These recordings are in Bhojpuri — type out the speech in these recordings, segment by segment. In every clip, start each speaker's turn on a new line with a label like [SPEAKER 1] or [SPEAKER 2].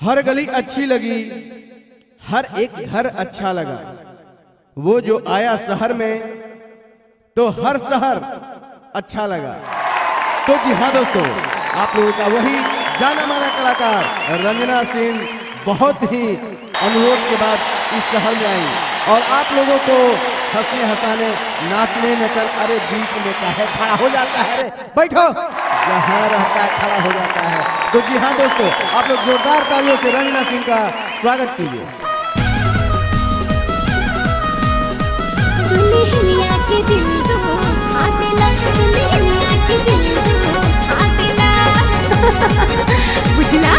[SPEAKER 1] हर गली अच्छी लगी, हर एक घर अच्छा लगा। वो जो आया शहर में तो हर शहर अच्छा लगा। तो जी हाँ दोस्तों, आप लोगों का वही जाना माना कलाकार रंजना सिंह बहुत ही अनुरोध के बाद इस शहर में आई और आप लोगों को हंसने हंसाने नाचने नचल। अरे बीच में काहे खड़ा हो जाता है, रे बैठो, जहाँ रहता है खड़ा हो जाता है। तो जी हाँ दोस्तों, आप लोग जोरदार तालियों से रंजना सिंह का स्वागत कीजिए।
[SPEAKER 2] दुल्हनिया के दिल दो आतेला, दुल्हनिया के दिल दो आतेला बुझला।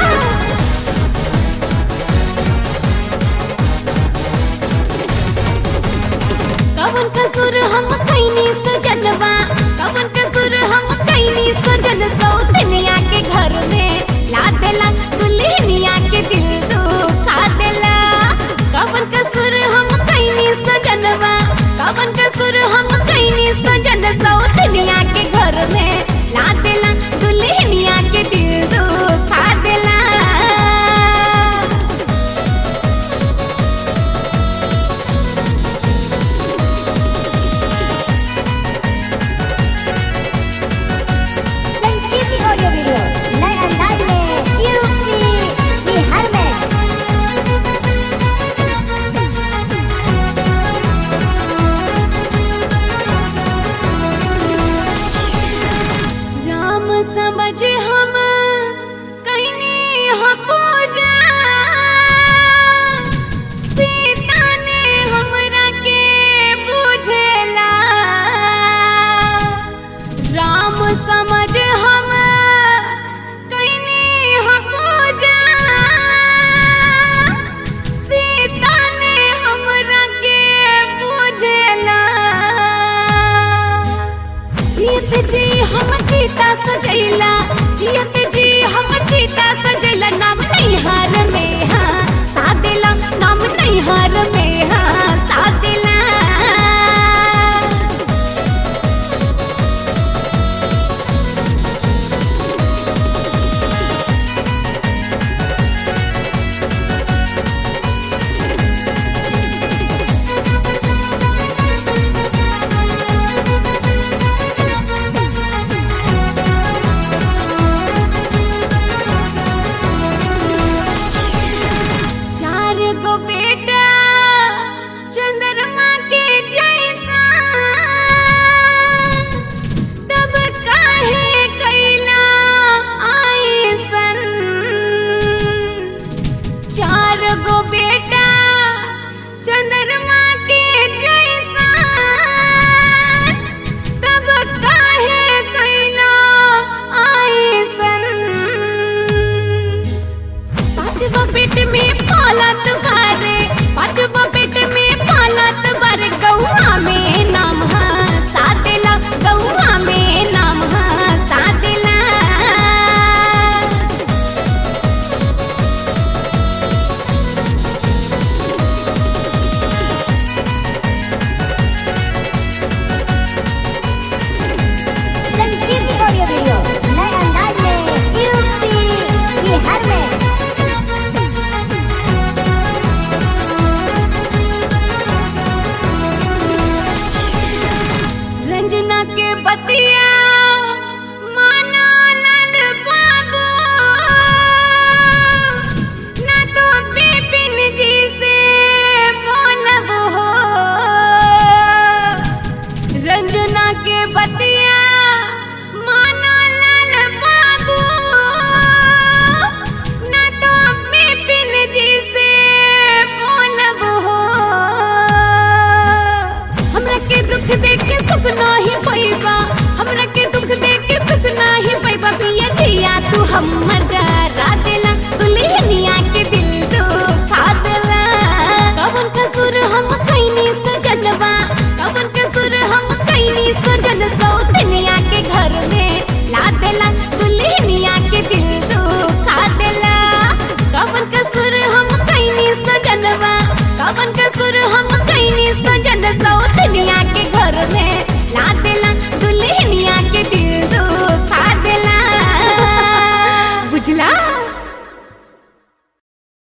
[SPEAKER 2] कवन कसूर हम कैनी सजनवा, कवन कसूर हम कैनी सजन सौतनिया के घर में ला देला, दुल्हनिया के दिल दो खा देला। कवन कसूर हम कैनी सजनवा, कवन कसूर हम कैनी सजन सौतनिया के घर में ला देला, दुल्हनिया के दिल दो खा देला। समझ हम कैनी हो पूजा, सीता ने हमरा के बुझेला। राम समझ हम कैनी हो पूजा, सीता ने हमरा के बुझेला। जीत जी हम सीता सजैला, जियत जी हमर सीता सजैला। नाम नैहर में हाँ सादेला, नाम नैहर में हाँ सादेला। बेटा चंद्रमा के जैसा, तब काहे कैला आइसन। चार गो बेटा चंद्रमा के जैसा, तब काहे कैला आइसन। पांचवा पेट में पालत बारे, पांचवा पेट में पालत बारे। गौआ में नाम हाँ सादेला, गौआ में नाम हाँ सादेला। संगीत ऑडियो वीडियो नए अंदाज में यूपी बिहार में। रंजना के बतिया माना लाल बाबू, ना तो बिपिन जी से बोलब हो। रंजना के बतिया माना लाल बाबू, ना तो बिपिन जी से बोलब हो। हमरा के दुख देख के सुख नाही पैबा, हमरा के दुख देख के सुख नाही पैबा। पिया जिया तू हमर डरा देला, दुल्हनिया के दिल दो खा देला। कवन कसूर हम कैनी सजनवा, कवन कसूर हम कैनी सजन सौतनिया के घर में ला देला, दुल्हनिया के दिल दो खा देला। कवन कसूर हम कैनी सजनवा, कवन कसूर हम कैनी सजन सौतनिया के घर में ला देला, दुल्हनिया के दिल दो खा देला बुझला।